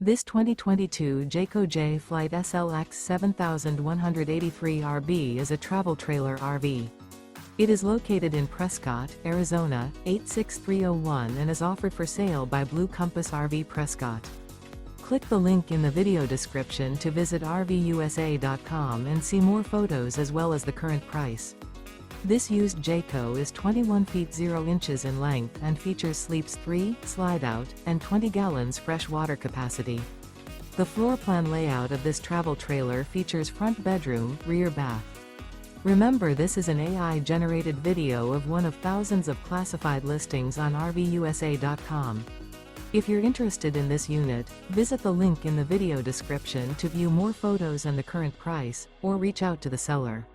This 2022 Jayco Jay Flight SLX 7183 RB is a travel trailer RV. It is located in Prescott, Arizona, 86301 and is offered for sale by Blue Compass RV Prescott. Click the link in the video description to visit RVUSA.com and see more photos as well as the current price. This used Jayco is 21 feet 0 inches in length and features sleeps 3, slide-out, and 20 gallons fresh water capacity. The floor plan layout of this travel trailer features front bedroom, rear bath. Remember, this is an AI-generated video of one of thousands of classified listings on RVUSA.com. If you're interested in this unit, visit the link in the video description to view more photos and the current price, or reach out to the seller.